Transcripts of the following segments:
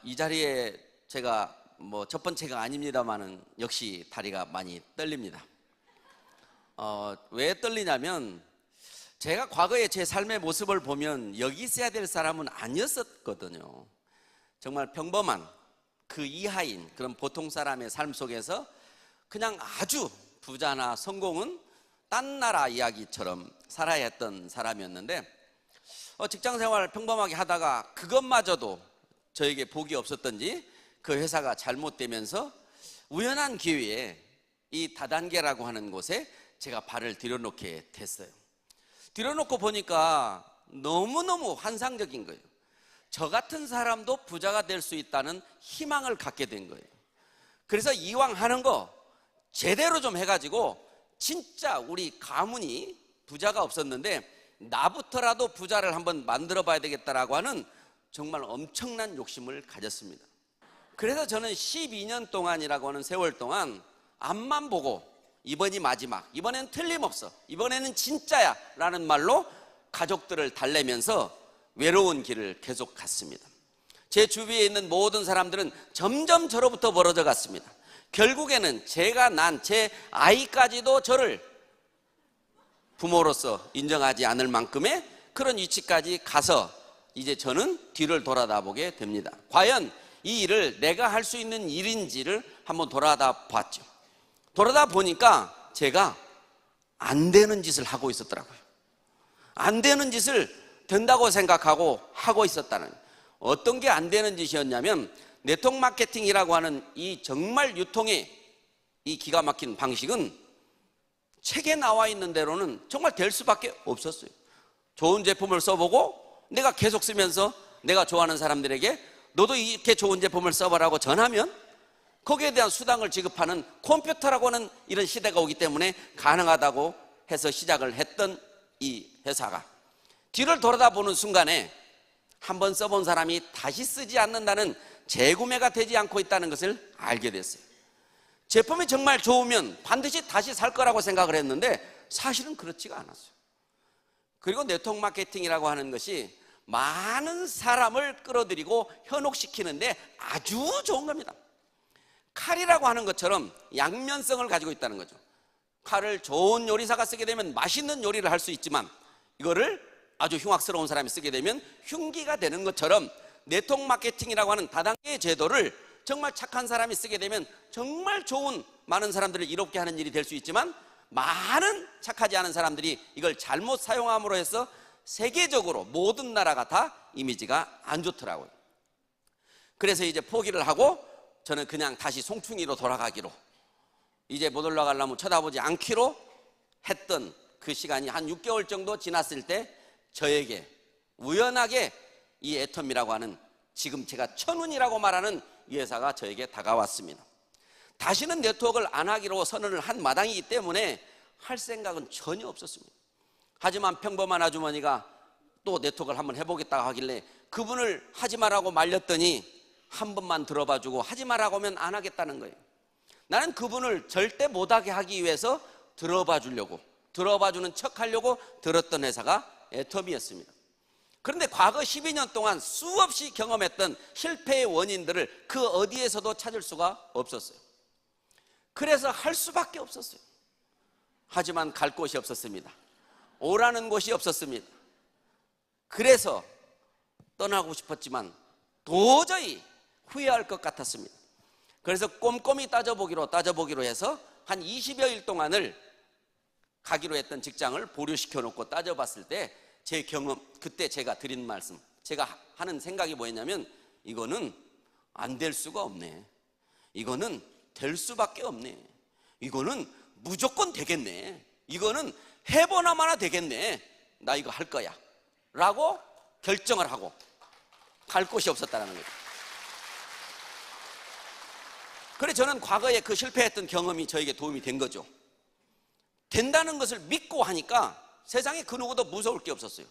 이 자리에 제가 첫 번째가 아닙니다만은 역시 다리가 많이 떨립니다. 왜 떨리냐면 제가 과거에 제 삶의 모습을 보면 여기 있어야 될 사람은 아니었었거든요. 정말 평범한 그 이하인 그런 보통 사람의 삶 속에서 그냥 아주 부자나 성공은 딴 나라 이야기처럼 살아야 했던 사람이었는데 직장생활 평범하게 하다가 그것마저도 저에게 복이 없었던지 그 회사가 잘못되면서 우연한 기회에 이 다단계라고 하는 곳에 제가 발을 들여놓게 됐어요. 들여놓고 보니까 너무너무 환상적인 거예요. 저 같은 사람도 부자가 될 수 있다는 희망을 갖게 된 거예요. 그래서 이왕 하는 거 제대로 좀 해가지고 진짜 우리 가문이 부자가 없었는데 나부터라도 부자를 한번 만들어 봐야 되겠다라고 하는 정말 엄청난 욕심을 가졌습니다. 그래서 저는 12년 동안이라고 하는 세월 동안 앞만 보고 이번이 마지막, 이번엔 틀림없어, 이번에는 진짜야 라는 말로 가족들을 달래면서 외로운 길을 계속 갔습니다. 제 주위에 있는 모든 사람들은 점점 저로부터 멀어져 갔습니다. 결국에는 제가 난 제 아이까지도 저를 부모로서 인정하지 않을 만큼의 그런 위치까지 가서 이제 저는 뒤를 돌아다보게 됩니다. 과연 이 일을 내가 할 수 있는 일인지를 한번 돌아다 봤죠. 돌아다 보니까 제가 안 되는 짓을 하고 있었더라고요. 안 되는 짓을 된다고 생각하고 하고 있었다는, 어떤 게 안 되는 짓이었냐면 네트워크 마케팅이라고 하는 이 정말 유통의 이 기가 막힌 방식은 책에 나와 있는 대로는 정말 될 수밖에 없었어요. 좋은 제품을 써보고 내가 계속 쓰면서 내가 좋아하는 사람들에게 너도 이렇게 좋은 제품을 써보라고 전하면 거기에 대한 수당을 지급하는 컴퓨터라고 하는 이런 시대가 오기 때문에 가능하다고 해서 시작을 했던 이 회사가 뒤를 돌아다보는 순간에 한번 써본 사람이 다시 쓰지 않는다는 재구매가 되지 않고 있다는 것을 알게 됐어요. 제품이 정말 좋으면 반드시 다시 살 거라고 생각을 했는데 사실은 그렇지가 않았어요. 그리고 네트워크 마케팅이라고 하는 것이 많은 사람을 끌어들이고 현혹시키는데 아주 좋은 겁니다. 칼이라고 하는 것처럼 양면성을 가지고 있다는 거죠. 칼을 좋은 요리사가 쓰게 되면 맛있는 요리를 할 수 있지만 이거를 아주 흉악스러운 사람이 쓰게 되면 흉기가 되는 것처럼 네트워크 마케팅이라고 하는 다단계의 제도를 정말 착한 사람이 쓰게 되면 정말 좋은 많은 사람들을 이롭게 하는 일이 될 수 있지만 많은 착하지 않은 사람들이 이걸 잘못 사용함으로 해서 세계적으로 모든 나라가 다 이미지가 안 좋더라고요. 그래서 이제 포기를 하고 저는 그냥 다시 송충이로 돌아가기로, 이제 못 올라가려면 쳐다보지 않기로 했던 그 시간이 한 6개월 정도 지났을 때 저에게 우연하게 이 애텀이라고 하는 지금 제가 천운이라고 말하는 이 회사가 저에게 다가왔습니다. 다시는 네트워크를 안 하기로 선언을 한 마당이기 때문에 할 생각은 전혀 없었습니다. 하지만 평범한 아주머니가 또 네트워크를 한번 해보겠다고 하길래 그분을 하지 말라고 말렸더니 한 번만 들어봐주고 하지 말라고 하면 안 하겠다는 거예요. 나는 그분을 절대 못하게 하기 위해서 들어봐주려고, 들어봐주는 척하려고 들었던 회사가 애텀이었습니다. 그런데 과거 12년 동안 수없이 경험했던 실패의 원인들을 그 어디에서도 찾을 수가 없었어요. 그래서 할 수밖에 없었어요. 하지만 갈 곳이 없었습니다. 오라는 곳이 없었습니다. 그래서 떠나고 싶었지만 도저히 후회할 것 같았습니다. 그래서 꼼꼼히 따져보기로 해서 한 20여일 동안을 가기로 했던 직장을 보류시켜 놓고 따져봤을 때 제 경험, 그때 제가 드린 말씀, 제가 하는 생각이 뭐였냐면 이거는 안 될 수가 없네, 이거는 될 수밖에 없네, 이거는 무조건 되겠네, 이거는 해보나 마나 되겠네, 나 이거 할 거야 라고 결정을 하고 갈 곳이 없었다는 거예요. 그래 저는 과거에 그 실패했던 경험이 저에게 도움이 된 거죠. 된다는 것을 믿고 하니까 세상에 그 누구도 무서울 게 없었어요.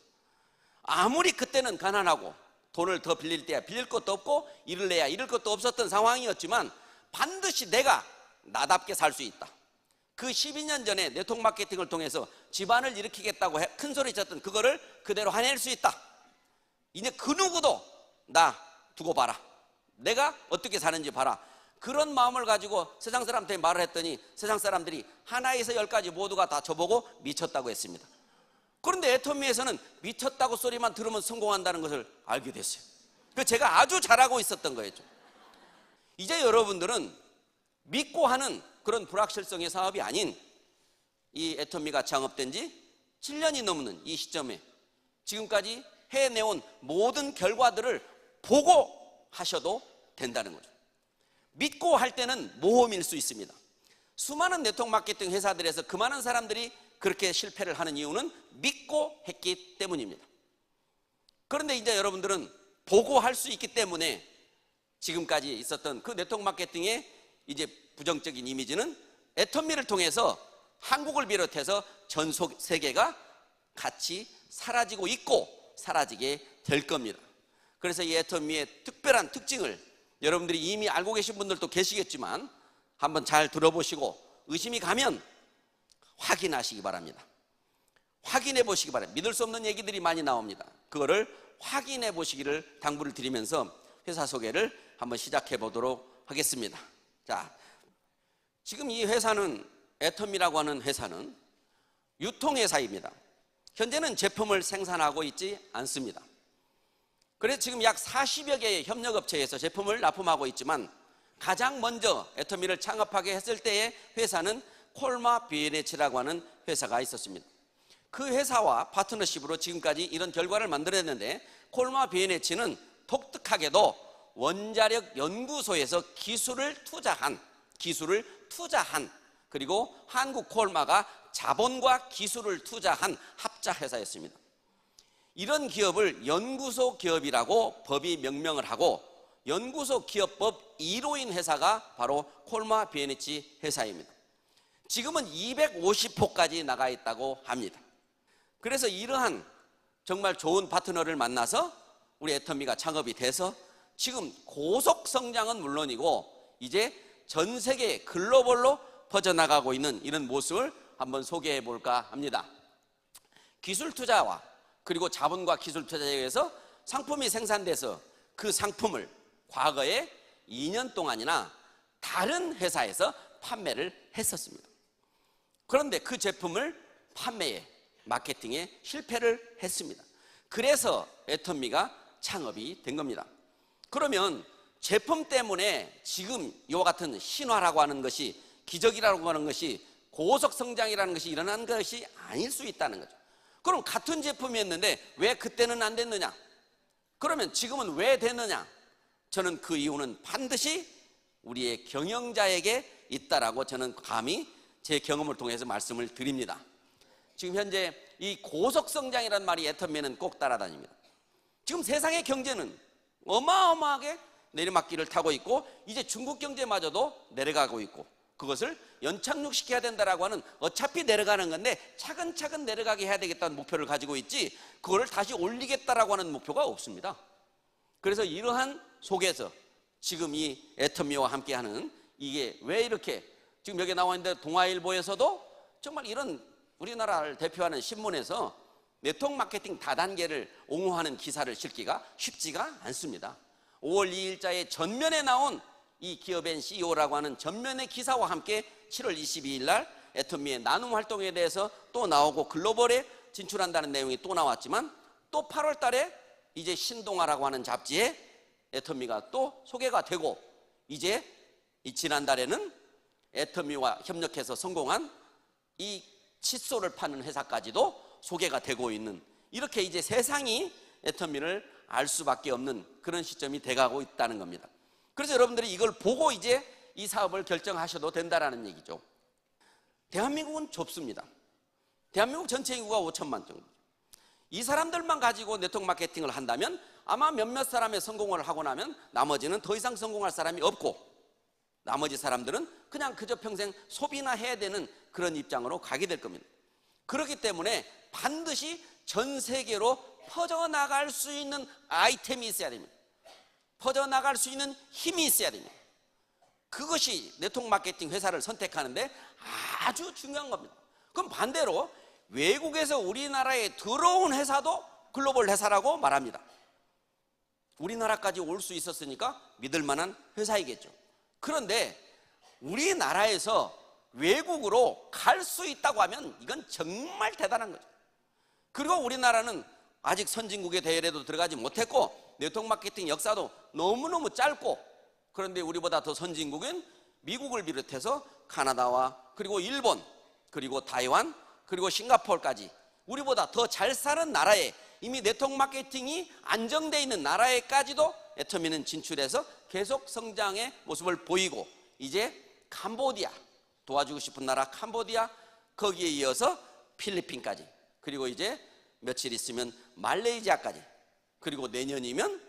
아무리 그때는 가난하고 돈을 더 빌릴 때야 빌릴 것도 없고 일을 해야 잃을 것도 없었던 상황이었지만 반드시 내가 나답게 살 수 있다. 그 12년 전에 네트워크 마케팅을 통해서 집안을 일으키겠다고 큰 소리 쳤던 그거를 그대로 해낼 수 있다. 이제 그 누구도 나 두고 봐라, 내가 어떻게 사는지 봐라. 그런 마음을 가지고 세상 사람한테 말을 했더니 세상 사람들이 하나에서 10까지 모두가 다 저보고 미쳤다고 했습니다. 그런데 애터미에서는 미쳤다고 소리만 들으면 성공한다는 것을 알게 됐어요. 그래서 제가 아주 잘하고 있었던 거였죠. 이제 여러분들은 믿고 하는 그런 불확실성의 사업이 아닌 이 애터미가 창업된 지 7년이 넘는 이 시점에 지금까지 해내온 모든 결과들을 보고 하셔도 된다는 거죠. 믿고 할 때는 모험일 수 있습니다. 수많은 네트워크 마케팅 회사들에서 그 많은 사람들이 그렇게 실패를 하는 이유는 믿고 했기 때문입니다. 그런데 이제 여러분들은 보고 할 수 있기 때문에 지금까지 있었던 그 네트워크 마케팅의 이제 부정적인 이미지는 애터미를 통해서 한국을 비롯해서 전 세계가 같이 사라지고 있고 사라지게 될 겁니다. 그래서 이 애터미의 특별한 특징을 여러분들이 이미 알고 계신 분들도 계시겠지만 한번 잘 들어보시고 의심이 가면 확인하시기 바랍니다. 확인해 보시기 바랍니다. 믿을 수 없는 얘기들이 많이 나옵니다. 그거를 확인해 보시기를 당부를 드리면서 회사 소개를 한번 시작해 보도록 하겠습니다. 자, 지금 이 회사는 애터미라고 하는 회사는 유통회사입니다. 현재는 제품을 생산하고 있지 않습니다. 그래서 지금 약 40여 개의 협력업체에서 제품을 납품하고 있지만 가장 먼저 애터미를 창업하게 했을 때의 회사는 콜마 B&H라고 하는 회사가 있었습니다. 그 회사와 파트너십으로 지금까지 이런 결과를 만들어냈는데 콜마 B&H는 독특하게도 원자력 연구소에서 기술을 투자한 그리고 한국 콜마가 자본과 기술을 투자한 합작 회사였습니다. 이런 기업을 연구소 기업이라고 법이 명명을 하고 연구소 기업법 1호인 회사가 바로 콜마 B&H 회사입니다. 지금은 250호까지 나가 있다고 합니다. 그래서 이러한 정말 좋은 파트너를 만나서 우리 애터미가 창업이 돼서 지금 고속 성장은 물론이고 이제 전 세계 글로벌로 퍼져나가고 있는 이런 모습을 한번 소개해 볼까 합니다. 기술 투자와 그리고 자본과 기술 투자에 의해서 상품이 생산돼서 그 상품을 과거에 2년 동안이나 다른 회사에서 판매를 했었습니다. 그런데 그 제품을 판매에 마케팅에 실패를 했습니다. 그래서 애터미가 창업이 된 겁니다. 그러면 제품 때문에 지금 이와 같은 신화라고 하는 것이 기적이라고 하는 것이 고속 성장이라는 것이 일어난 것이 아닐 수 있다는 거죠. 그럼 같은 제품이었는데 왜 그때는 안 됐느냐? 그러면 지금은 왜 됐느냐? 저는 그 이유는 반드시 우리의 경영자에게 있다라고 저는 감히 제 경험을 통해서 말씀을 드립니다. 지금 현재 이 고속 성장이라는 말이 애터미에는 꼭 따라다닙니다. 지금 세상의 경제는 어마어마하게 내리막길을 타고 있고 이제 중국 경제마저도 내려가고 있고 그것을 연착륙시켜야 된다라고 하는 어차피 내려가는 건데 차근차근 내려가게 해야 되겠다는 목표를 가지고 있지 그거를 다시 올리겠다라고 하는 목표가 없습니다. 그래서 이러한 속에서 지금 이 애터미와 함께하는 이게 왜 이렇게 지금 여기 나와 있는데 동아일보에서도 정말 이런 우리나라를 대표하는 신문에서 네트워크 마케팅 다단계를 옹호하는 기사를 실기가 쉽지가 않습니다. 5월 2일자에 전면에 나온 이 기업엔 CEO라고 하는 전면의 기사와 함께 7월 22일 날 애터미의 나눔 활동에 대해서 또 나오고 글로벌에 진출한다는 내용이 또 나왔지만 또 8월 달에 이제 신동아라고 하는 잡지에 애터미가 또 소개가 되고 이제 이 지난달에는 애터미와 협력해서 성공한 이 칫솔을 파는 회사까지도 소개가 되고 있는 이렇게 이제 세상이 애터미를 알 수밖에 없는 그런 시점이 돼가고 있다는 겁니다. 그래서 여러분들이 이걸 보고 이제 이 사업을 결정하셔도 된다라는 얘기죠. 대한민국은 좁습니다. 대한민국 전체 인구가 5천만 정도. 이 사람들만 가지고 네트워크 마케팅을 한다면 아마 몇몇 사람의 성공을 하고 나면 나머지는 더 이상 성공할 사람이 없고 나머지 사람들은 그냥 그저 평생 소비나 해야 되는 그런 입장으로 가게 될 겁니다. 그렇기 때문에 반드시 전 세계로 퍼져나갈 수 있는 아이템이 있어야 됩니다. 퍼져나갈 수 있는 힘이 있어야 됩니다. 그것이 네트워크 마케팅 회사를 선택하는데 아주 중요한 겁니다. 그럼 반대로 외국에서 우리나라에 들어온 회사도 글로벌 회사라고 말합니다. 우리나라까지 올 수 있었으니까 믿을 만한 회사이겠죠. 그런데 우리나라에서 외국으로 갈 수 있다고 하면 이건 정말 대단한 거죠. 그리고 우리나라는 아직 선진국의 대열에도 들어가지 못했고 네트워크 마케팅 역사도 너무너무 짧고, 그런데 우리보다 더 선진국은 미국을 비롯해서 카나다와 그리고 일본 그리고 타이완 그리고 싱가포르까지 우리보다 더 잘 사는 나라에, 이미 네트워크 마케팅이 안정되어 있는 나라에까지도 애터미는 진출해서 계속 성장의 모습을 보이고, 이제 캄보디아, 도와주고 싶은 나라 캄보디아, 거기에 이어서 필리핀까지, 그리고 이제 며칠 있으면 말레이시아까지, 그리고 내년이면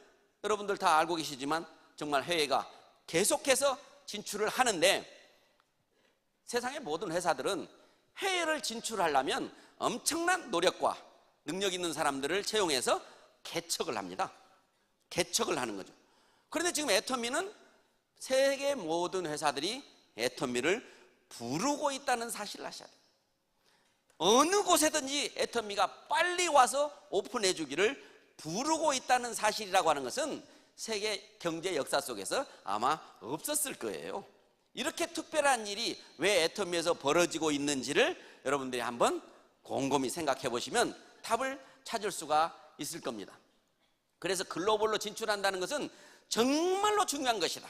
여러분들 다 알고 계시지만 정말 해외가 계속해서 진출을 하는데, 세상의 모든 회사들은 해외를 진출하려면 엄청난 노력과 능력 있는 사람들을 채용해서 개척을 합니다. 개척을 하는 거죠. 그런데 지금 애터미는 세계 모든 회사들이 애터미를 부르고 있다는 사실을 아셔야 돼요. 어느 곳에든지 애터미가 빨리 와서 오픈해 주기를 부르고 있다는 사실이라고 하는 것은 세계 경제 역사 속에서 아마 없었을 거예요. 이렇게 특별한 일이 왜 애터미에서 벌어지고 있는지를 여러분들이 한번 곰곰이 생각해 보시면 답을 찾을 수가 있을 겁니다. 그래서 글로벌로 진출한다는 것은 정말로 중요한 것이다.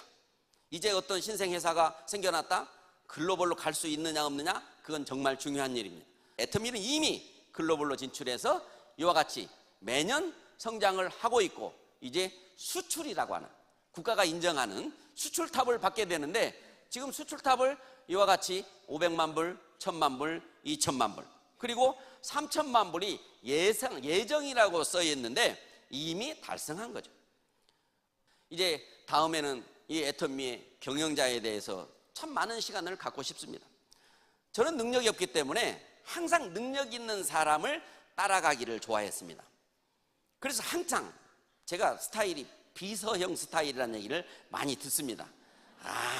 이제 어떤 신생회사가 생겨났다, 글로벌로 갈 수 있느냐 없느냐, 그건 정말 중요한 일입니다. 애터미는 이미 글로벌로 진출해서 이와 같이 매년 성장을 하고 있고, 이제 수출이라고 하는 국가가 인정하는 수출탑을 받게 되는데, 지금 수출탑을 이와 같이 500만 불, 1000만 불, 2000만 불, 그리고 3000만 불이 예정이라고 써 있는데 이미 달성한 거죠. 이제 다음에는 이 애터미의 경영자에 대해서 참 많은 시간을 갖고 싶습니다. 저는 능력이 없기 때문에 항상 능력 있는 사람을 따라가기를 좋아했습니다. 그래서 항상 제가 스타일이 비서형 스타일이라는 얘기를 많이 듣습니다.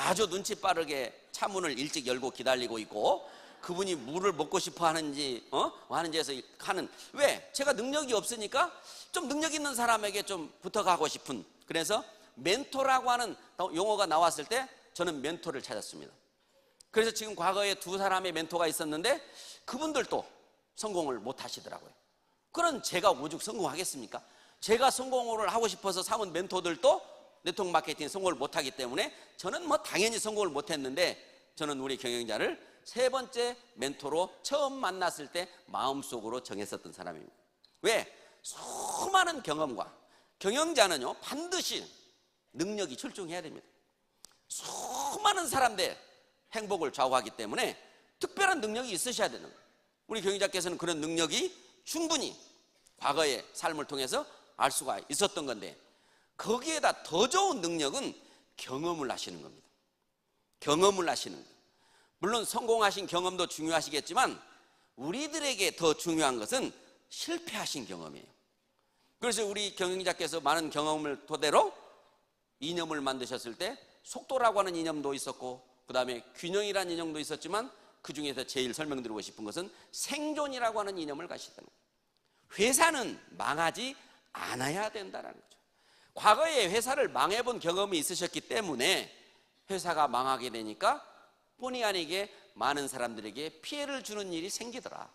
아주 눈치 빠르게 차문을 일찍 열고 기다리고 있고, 그분이 물을 먹고 싶어 하는지 하는지에서 하는, 왜? 제가 능력이 없으니까 좀 능력 있는 사람에게 좀 부탁하고 싶은, 그래서 멘토라고 하는 용어가 나왔을 때 저는 멘토를 찾았습니다. 그래서 지금 과거에 2사람의 멘토가 있었는데 그분들도 성공을 못 하시더라고요. 그럼 제가 오죽 성공하겠습니까? 제가 성공을 하고 싶어서 삼은 멘토들도 네트워크 마케팅 성공을 못하기 때문에 저는 당연히 성공을 못했는데, 저는 우리 경영자를 3번째 멘토로 처음 만났을 때 마음속으로 정했었던 사람입니다. 왜? 수많은 경험과, 경영자는요 반드시 능력이 출중해야 됩니다. 수많은 사람들의 행복을 좌우하기 때문에 특별한 능력이 있으셔야 되는 거예요. 우리 경영자께서는 그런 능력이 충분히 과거의 삶을 통해서 알 수가 있었던 건데, 거기에다 더 좋은 능력은 경험을 하시는 겁니다. 경험을 하시는 거예요. 물론 성공하신 경험도 중요하시겠지만 우리들에게 더 중요한 것은 실패하신 경험이에요. 그래서 우리 경영자께서 많은 경험을 토대로 이념을 만드셨을 때 속도라고 하는 이념도 있었고, 그 다음에 균형이라는 이념도 있었지만, 그 중에서 제일 설명드리고 싶은 것은 생존이라고 하는 이념을 가시다는 거예요. 회사는 망하지 않아야 된다는 거죠. 과거에 회사를 망해본 경험이 있으셨기 때문에 회사가 망하게 되니까 본의 아니게 많은 사람들에게 피해를 주는 일이 생기더라.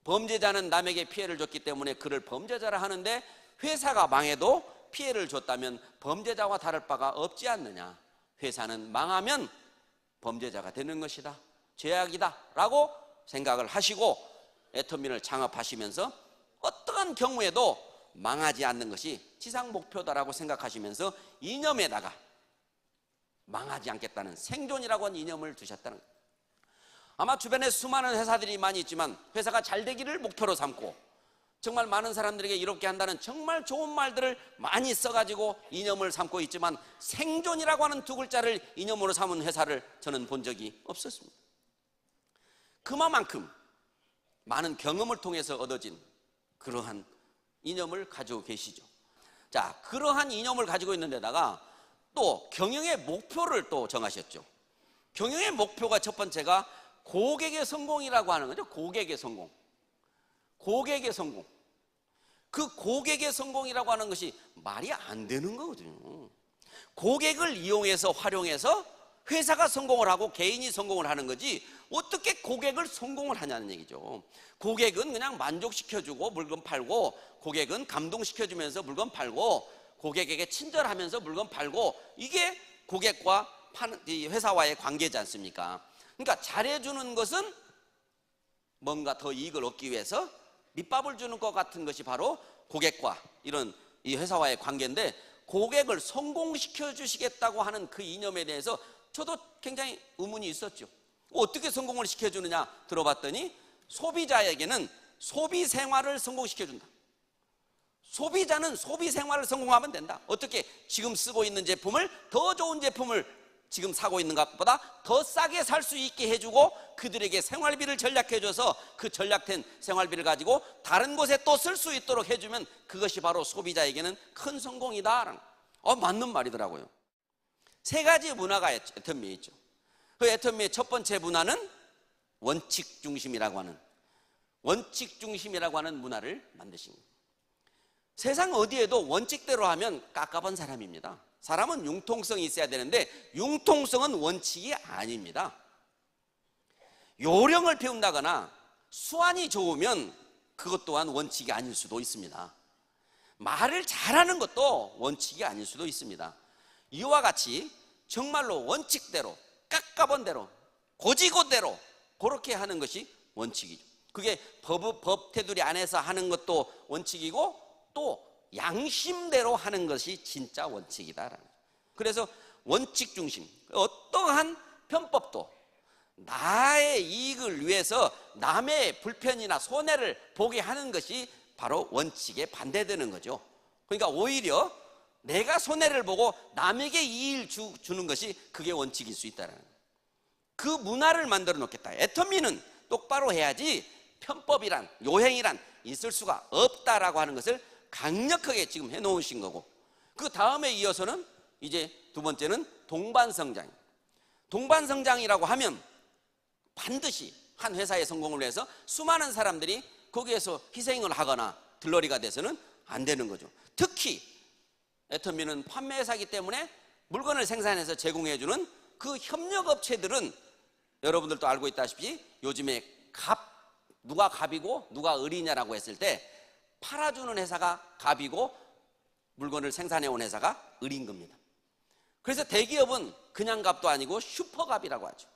범죄자는 남에게 피해를 줬기 때문에 그를 범죄자라 하는데, 회사가 망해도 피해를 줬다면 범죄자와 다를 바가 없지 않느냐. 회사는 망하면 범죄자가 되는 것이다, 죄악이다 라고 생각을 하시고 애터미를 창업하시면서 어떠한 경우에도 망하지 않는 것이 지상 목표다라고 생각하시면서 이념에다가 망하지 않겠다는 생존이라고 하는 이념을 두셨다는 거예요. 아마 주변에 수많은 회사들이 많이 있지만 회사가 잘 되기를 목표로 삼고 정말 많은 사람들에게 이롭게 한다는 정말 좋은 말들을 많이 써가지고 이념을 삼고 있지만, 생존이라고 하는 2글자를 이념으로 삼은 회사를 저는 본 적이 없었습니다. 그만큼 많은 경험을 통해서 얻어진 그러한 이념을 가지고 계시죠. 자, 그러한 이념을 가지고 있는 데다가 또 경영의 목표를 또 정하셨죠. 경영의 목표가 첫 번째가 고객의 성공이라고 하는 거죠. 고객의 성공. 고객의 성공. 그 고객의 성공이라고 하는 것이 말이 안 되는 거거든요. 고객을 이용해서 활용해서 회사가 성공을 하고 개인이 성공을 하는 거지, 어떻게 고객을 성공을 하냐는 얘기죠. 고객은 그냥 만족시켜주고 물건 팔고, 고객은 감동시켜주면서 물건 팔고, 고객에게 친절하면서 물건 팔고, 이게 고객과 이 회사와의 관계지 않습니까? 그러니까 잘해주는 것은 뭔가 더 이익을 얻기 위해서 밑밥을 주는 것 같은 것이 바로 고객과 이런 이 회사와의 관계인데, 고객을 성공시켜 주시겠다고 하는 그 이념에 대해서 저도 굉장히 의문이 있었죠. 어떻게 성공을 시켜주느냐 들어봤더니, 소비자에게는 소비 생활을 성공시켜준다. 소비자는 소비 생활을 성공하면 된다. 어떻게? 지금 쓰고 있는 제품을, 더 좋은 제품을 지금 사고 있는 것보다 더 싸게 살 수 있게 해주고, 그들에게 생활비를 절약해줘서 그 절약된 생활비를 가지고 다른 곳에 또 쓸 수 있도록 해주면 그것이 바로 소비자에게는 큰 성공이다. 맞는 말이더라고요. 세 가지 문화가 애터미에 있죠. 그 애터미의 첫 번째 문화는 원칙 중심이라고 하는 문화를 만드신 거예요. 세상 어디에도 원칙대로 하면 깝깝한 사람입니다. 사람은 융통성이 있어야 되는데 융통성은 원칙이 아닙니다. 요령을 배운다거나 수완이 좋으면 그것 또한 원칙이 아닐 수도 있습니다. 말을 잘하는 것도 원칙이 아닐 수도 있습니다. 이와 같이 정말로 원칙대로, 깝깝한 대로, 고지고대로 그렇게 하는 것이 원칙이죠. 그게 법 테두리 안에서 하는 것도 원칙이고, 또 양심대로 하는 것이 진짜 원칙이다. 그래서 원칙 중심, 어떠한 편법도 나의 이익을 위해서 남의 불편이나 손해를 보게 하는 것이 바로 원칙에 반대되는 거죠. 그러니까 오히려 내가 손해를 보고 남에게 이익을 주는 것이 그게 원칙일 수 있다는 거예요. 그 문화를 만들어 놓겠다. 애터미는 똑바로 해야지 편법이란, 요행이란 있을 수가 없다라고 하는 것을 강력하게 지금 해놓으신 거고, 그 다음에 이어서는 이제 두 번째는 동반성장. 동반성장이라고 하면 반드시 한 회사의 성공을 위해서 수많은 사람들이 거기에서 희생을 하거나 들러리가 돼서는 안 되는 거죠. 특히 애터미는 판매회사이기 때문에 물건을 생산해서 제공해주는 그 협력업체들은 여러분들도 알고 있다시피 요즘에 누가 갑이고 누가 을이냐라고 했을 때, 팔아주는 회사가 갑이고 물건을 생산해온 회사가 을인 겁니다. 그래서 대기업은 그냥 갑도 아니고 슈퍼갑이라고 하죠.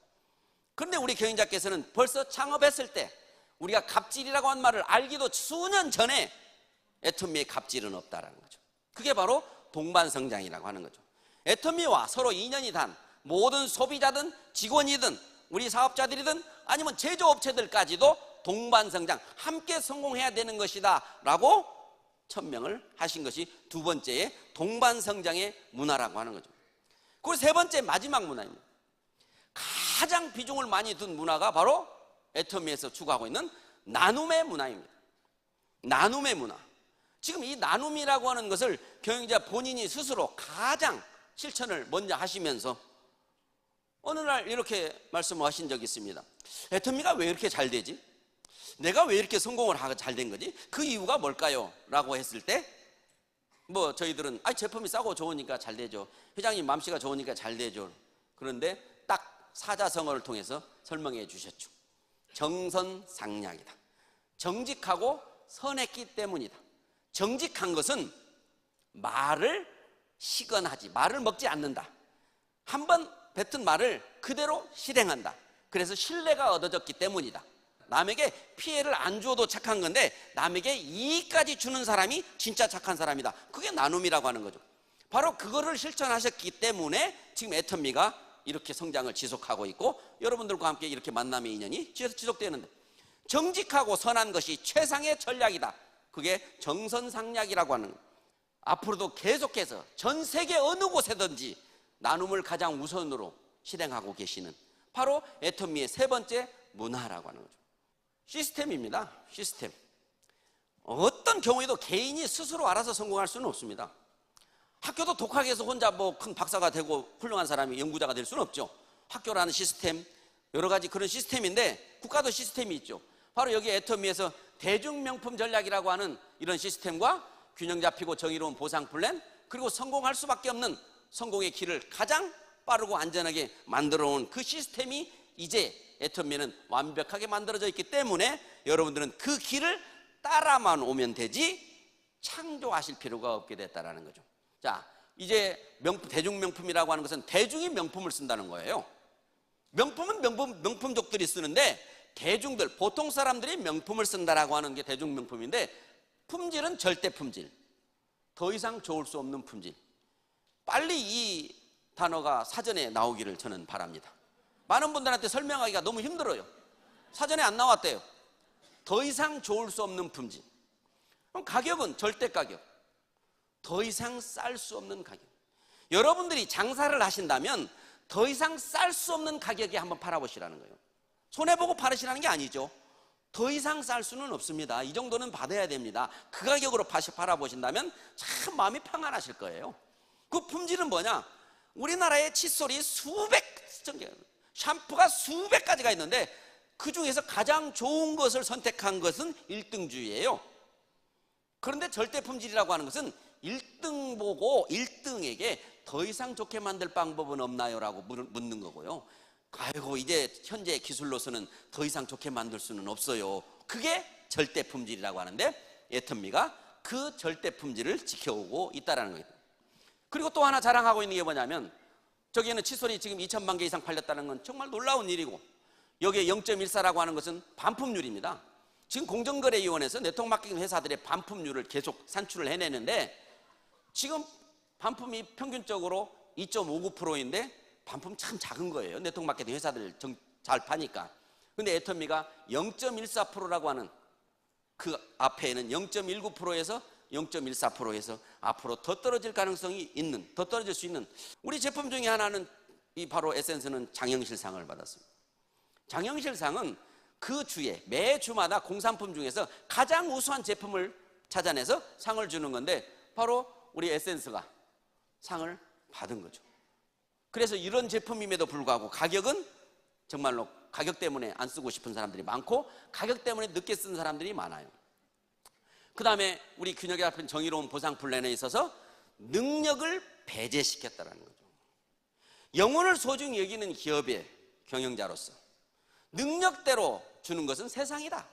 그런데 우리 경영자께서는 벌써 창업했을 때 우리가 갑질이라고 한 말을 알기도 수년 전에 애터미의 갑질은 없다라는 거죠. 그게 바로 동반성장이라고 하는 거죠. 애터미와 서로 인연이 단 모든 소비자든 직원이든 우리 사업자들이든 아니면 제조업체들까지도 동반성장, 함께 성공해야 되는 것이다 라고 천명을 하신 것이 두 번째의 동반성장의 문화라고 하는 거죠. 그리고 세 번째, 마지막 문화입니다. 가장 비중을 많이 둔 문화가 바로 애터미에서 추구하고 있는 나눔의 문화입니다. 나눔의 문화. 지금 이 나눔이라고 하는 것을 경영자 본인이 스스로 가장 실천을 먼저 하시면서 어느 날 이렇게 말씀을 하신 적이 있습니다. 애터미가 왜 이렇게 잘 되지? 내가 왜 이렇게 성공을 하고 잘 된 거지? 그 이유가 뭘까요? 라고 했을 때 저희들은 제품이 싸고 좋으니까 잘 되죠. 회장님 맘씨가 좋으니까 잘 되죠. 그런데 딱 사자성어를 통해서 설명해 주셨죠. 정선상략이다. 정직하고 선했기 때문이다. 정직한 것은 말을 시건하지, 말을 먹지 않는다. 한번 뱉은 말을 그대로 실행한다. 그래서 신뢰가 얻어졌기 때문이다. 남에게 피해를 안 주어도 착한 건데 남에게 이익까지 주는 사람이 진짜 착한 사람이다. 그게 나눔이라고 하는 거죠. 바로 그거를 실천하셨기 때문에 지금 애터미가 이렇게 성장을 지속하고 있고 여러분들과 함께 이렇게 만남의 인연이 지속되는데, 정직하고 선한 것이 최상의 전략이다. 그게 정선상략이라고 하는 거예요. 앞으로도 계속해서 전 세계 어느 곳에든지 나눔을 가장 우선으로 실행하고 계시는 바로 애터미의 세 번째 문화라고 하는 거죠. 시스템입니다. 시스템. 어떤 경우에도 개인이 스스로 알아서 성공할 수는 없습니다. 학교도 독학해서 혼자 큰 박사가 되고 훌륭한 사람이 연구자가 될 수는 없죠. 학교라는 시스템, 여러 가지 그런 시스템인데 국가도 시스템이 있죠. 바로 여기 애터미에서 대중명품 전략이라고 하는 이런 시스템과 균형 잡히고 정의로운 보상 플랜, 그리고 성공할 수밖에 없는 성공의 길을 가장 빠르고 안전하게 만들어 온 그 시스템이 이제 애터미는 완벽하게 만들어져 있기 때문에 여러분들은 그 길을 따라만 오면 되지 창조하실 필요가 없게 됐다는 거죠. 자, 이제 대중명품이라고 하는 것은 대중이 명품을 쓴다는 거예요. 명품은 명품족들이 쓰는데 대중들, 보통 사람들이 명품을 쓴다라고 하는 게 대중명품인데, 품질은 절대 품질, 더 이상 좋을 수 없는 품질. 빨리 이 단어가 사전에 나오기를 저는 바랍니다. 많은 분들한테 설명하기가 너무 힘들어요. 사전에 안 나왔대요. 더 이상 좋을 수 없는 품질. 그럼 가격은 절대 가격, 더 이상 쌀 수 없는 가격. 여러분들이 장사를 하신다면 더 이상 쌀 수 없는 가격에 한번 팔아보시라는 거예요. 손해보고 팔으시라는 게 아니죠. 더 이상 쌀 수는 없습니다. 이 정도는 받아야 됩니다. 그 가격으로 팔아보신다면 참 마음이 평안하실 거예요. 그 품질은 뭐냐? 우리나라에 칫솔이 수백 개, 샴푸가 수백 가지가 있는데 그 중에서 가장 좋은 것을 선택한 것은 1등주의예요. 그런데 절대 품질이라고 하는 것은 1등 보고 1등에게 더 이상 좋게 만들 방법은 없나요? 라고 묻는 거고요. 아이고, 이제 현재 기술로서는 더 이상 좋게 만들 수는 없어요. 그게 절대 품질이라고 하는데 애터미가 그 절대 품질을 지켜오고 있다는 거예요. 그리고 또 하나 자랑하고 있는 게 뭐냐면, 저기에는 칫솔이 지금 2,000만 개 이상 팔렸다는 건 정말 놀라운 일이고, 여기에 0.14라고 하는 것은 반품률입니다. 지금 공정거래위원회에서 네트워크 회사들의 반품률을 계속 산출을 해내는데, 지금 반품이 평균적으로 2.59%인데 반품 참 작은 거예요. 네트워크 마케팅 회사들 잘 파니까. 근데 애터미가 0.14%라고 하는 그 앞에는 0.19%에서 0.14%에서 앞으로 더 떨어질 가능성이 있는, 더 떨어질 수 있는 우리 제품 중에 하나는 이 바로 에센스는 장영실상을 받았습니다. 장영실상은 그 주에 매주마다 공산품 중에서 가장 우수한 제품을 찾아내서 상을 주는 건데, 바로 우리 에센스가 상을 받은 거죠. 그래서 이런 제품임에도 불구하고 가격은 정말로 가격 때문에 안 쓰고 싶은 사람들이 많고, 가격 때문에 늦게 쓴 사람들이 많아요. 그 다음에 우리 균형이 잡힌 정의로운 보상 플랜에 있어서 능력을 배제시켰다는 거죠. 영혼을 소중히 여기는 기업의 경영자로서 능력대로 주는 것은 세상이다.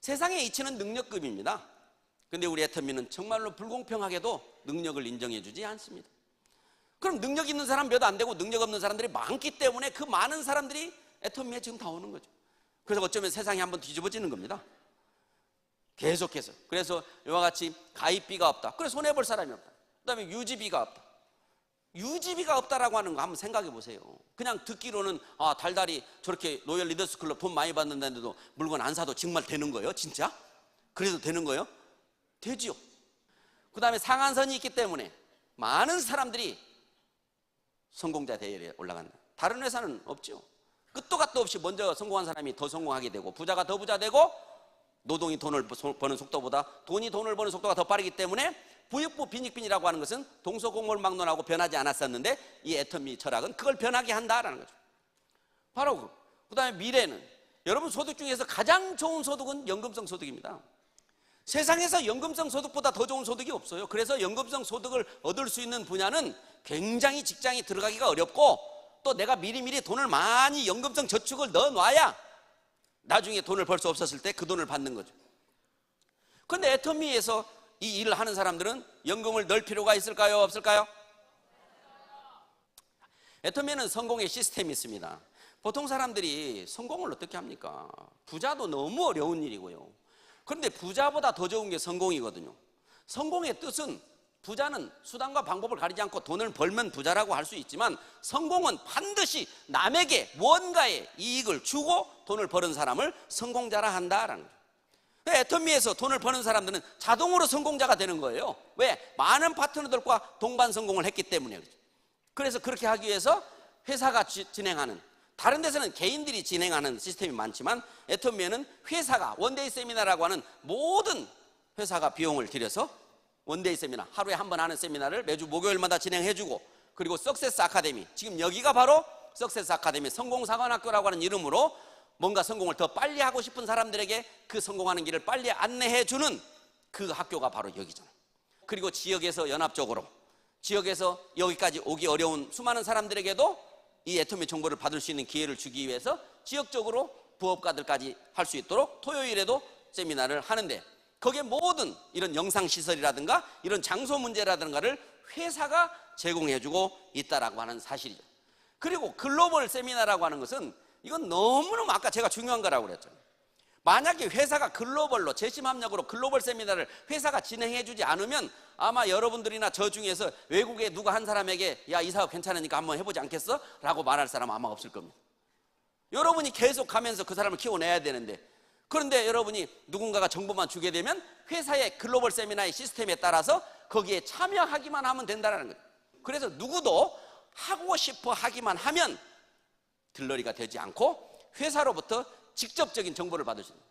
세상의 이치는 능력급입니다. 근데 우리 애터미는 정말로 불공평하게도 능력을 인정해 주지 않습니다. 그럼 능력 있는 사람 몇 안 되고 능력 없는 사람들이 많기 때문에 그 많은 사람들이 애터미에 지금 다 오는 거죠. 그래서 어쩌면 세상이 한번 뒤집어지는 겁니다. 계속해서. 그래서 이와 같이 가입비가 없다. 그래, 손해볼 사람이 없다. 그 다음에 유지비가 없다. 유지비가 없다라고 하는 거 한번 생각해 보세요. 그냥 듣기로는 달달이 저렇게 로열 리더스 클럽 돈 많이 받는다는데도 물건 안 사도 정말 되는 거예요? 진짜? 그래도 되는 거예요? 되지요. 그 다음에 상한선이 있기 때문에 많은 사람들이 성공자 대열에 올라간다. 다른 회사는 없죠. 끝도 갓도 없이 먼저 성공한 사람이 더 성공하게 되고, 부자가 더 부자 되고, 노동이 돈을 버는 속도보다 돈이 돈을 버는 속도가 더 빠르기 때문에 부익부 빈익빈이라고 하는 것은 동서공몰막론하고 변하지 않았었는데, 이 애터미 철학은 그걸 변하게 한다라는 거죠. 바로 그 다음에 미래는, 여러분 소득 중에서 가장 좋은 소득은 연금성 소득입니다. 세상에서 연금성 소득보다 더 좋은 소득이 없어요. 그래서 연금성 소득을 얻을 수 있는 분야는 굉장히 직장에 들어가기가 어렵고, 또 내가 미리미리 돈을 많이 연금성 저축을 넣어놔야 나중에 돈을 벌 수 없었을 때 그 돈을 받는 거죠. 그런데 애터미에서 이 일을 하는 사람들은 연금을 넣을 필요가 있을까요? 없을까요? 애터미에는 성공의 시스템이 있습니다. 보통 사람들이 성공을 어떻게 합니까? 부자도 너무 어려운 일이고요. 그런데 부자보다 더 좋은 게 성공이거든요. 성공의 뜻은, 부자는 수단과 방법을 가리지 않고 돈을 벌면 부자라고 할 수 있지만, 성공은 반드시 남에게 무언가의 이익을 주고 돈을 버는 사람을 성공자라 한다라는 거죠. 애터미에서 돈을 버는 사람들은 자동으로 성공자가 되는 거예요. 왜? 많은 파트너들과 동반 성공을 했기 때문에 그렇죠. 그래서 그렇게 하기 위해서 회사가 진행하는, 다른 데서는 개인들이 진행하는 시스템이 많지만, 애터미에는 회사가 원데이 세미나라고 하는 모든 회사가 비용을 들여서 원데이 세미나, 하루에 한 번 하는 세미나를 매주 목요일마다 진행해주고, 그리고 석세스 아카데미, 지금 여기가 바로 석세스 아카데미 성공사관학교라고 하는 이름으로 뭔가 성공을 더 빨리 하고 싶은 사람들에게 그 성공하는 길을 빨리 안내해 주는 그 학교가 바로 여기잖아요. 그리고 지역에서 연합적으로 지역에서 여기까지 오기 어려운 수많은 사람들에게도 이 애터미 정보를 받을 수 있는 기회를 주기 위해서 지역적으로 부업가들까지 할 수 있도록 토요일에도 세미나를 하는데, 거기에 모든 이런 영상시설이라든가 이런 장소 문제라든가를 회사가 제공해주고 있다라고 하는 사실이죠. 그리고 글로벌 세미나라고 하는 것은 이건 너무너무 아까 제가 중요한 거라고 그랬잖아요. 만약에 회사가 글로벌로 재심합력으로 글로벌 세미나를 회사가 진행해주지 않으면 아마 여러분들이나 저 중에서 외국에 누가 한 사람에게 야, 이 사업 괜찮으니까 한번 해보지 않겠어? 라고 말할 사람은 아마 없을 겁니다. 여러분이 계속 가면서 그 사람을 키워내야 되는데, 그런데 여러분이 누군가가 정보만 주게 되면 회사의 글로벌 세미나의 시스템에 따라서 거기에 참여하기만 하면 된다는 거예요. 그래서 누구도 하고 싶어 하기만 하면 들러리가 되지 않고 회사로부터 직접적인 정보를 받을 수 있는,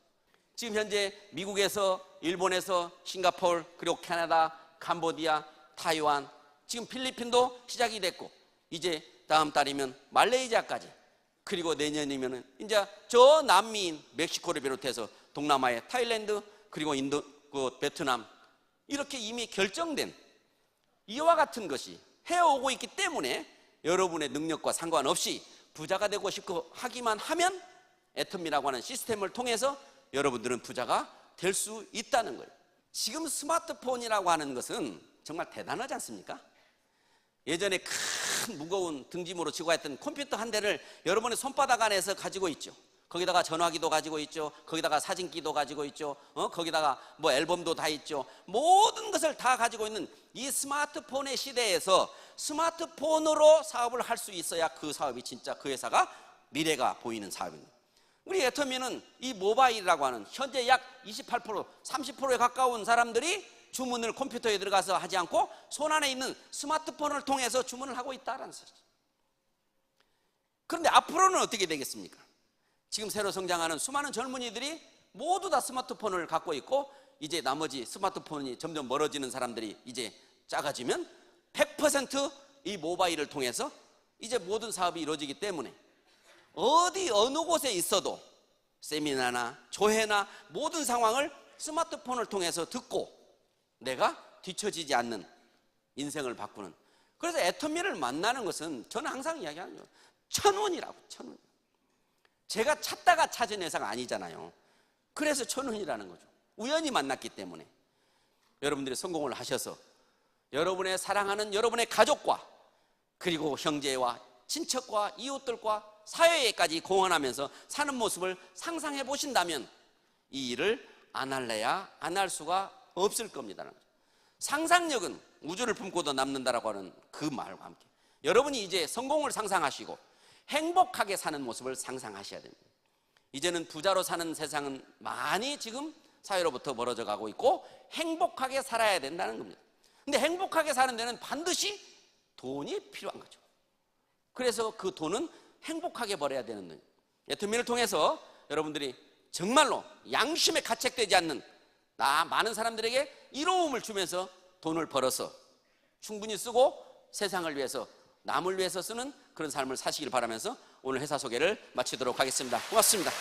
지금 현재 미국에서, 일본에서, 싱가포르, 그리고 캐나다, 캄보디아, 타이완, 지금 필리핀도 시작이 됐고 이제 다음 달이면 말레이시아까지, 그리고 내년이면은 이제 저 남미인 멕시코를 비롯해서 동남아의 타일랜드, 그리고 인도, 베트남, 이렇게 이미 결정된 이와 같은 것이 해오고 있기 때문에 여러분의 능력과 상관없이 부자가 되고 싶고 하기만 하면 애터미라고 하는 시스템을 통해서 여러분들은 부자가 될 수 있다는 거예요. 지금 스마트폰이라고 하는 것은 정말 대단하지 않습니까? 예전에 큰 무거운 등짐으로 지고 했던 컴퓨터 한 대를 여러분의 손바닥 안에서 가지고 있죠. 거기다가 전화기도 가지고 있죠. 거기다가 사진기도 가지고 있죠. 거기다가 뭐 앨범도 다 있죠. 모든 것을 다 가지고 있는 이 스마트폰의 시대에서 스마트폰으로 사업을 할 수 있어야 그 사업이 진짜 그 회사가 미래가 보이는 사업입니다. 우리 애터미는 이 모바일이라고 하는 현재 약 28%, 30%에 가까운 사람들이 주문을 컴퓨터에 들어가서 하지 않고 손안에 있는 스마트폰을 통해서 주문을 하고 있다는 사실. 그런데 앞으로는 어떻게 되겠습니까? 지금 새로 성장하는 수많은 젊은이들이 모두 다 스마트폰을 갖고 있고 이제 나머지 스마트폰이 점점 멀어지는 사람들이 이제 작아지면 100% 이 모바일을 통해서 이제 모든 사업이 이루어지기 때문에 어느 곳에 있어도 세미나나 조회나 모든 상황을 스마트폰을 통해서 듣고 내가 뒤처지지 않는 인생을 바꾸는, 그래서 애터미를 만나는 것은 저는 항상 이야기하는 거예요. 천운이라고. 천운. 제가 찾다가 찾은 회사가 아니잖아요. 그래서 천운이라는 거죠. 우연히 만났기 때문에 여러분들이 성공을 하셔서 여러분의 사랑하는 여러분의 가족과 그리고 형제와 친척과 이웃들과 사회에까지 공헌하면서 사는 모습을 상상해 보신다면 이 일을 안 할래야 안 할 수가 없을 겁니다. 상상력은 우주를 품고도 남는다라고 하는 그 말과 함께 여러분이 이제 성공을 상상하시고 행복하게 사는 모습을 상상하셔야 됩니다. 이제는 부자로 사는 세상은 많이 지금 사회로부터 멀어져 가고 있고 행복하게 살아야 된다는 겁니다. 근데 행복하게 사는 데는 반드시 돈이 필요한 거죠. 그래서 그 돈은 행복하게 벌어야 되는 거예요. 애터미를 통해서 여러분들이 정말로 양심에 가책되지 않는 많은 사람들에게 이로움을 주면서 돈을 벌어서 충분히 쓰고 세상을 위해서 남을 위해서 쓰는 그런 삶을 사시길 바라면서 오늘 회사 소개를 마치도록 하겠습니다. 고맙습니다.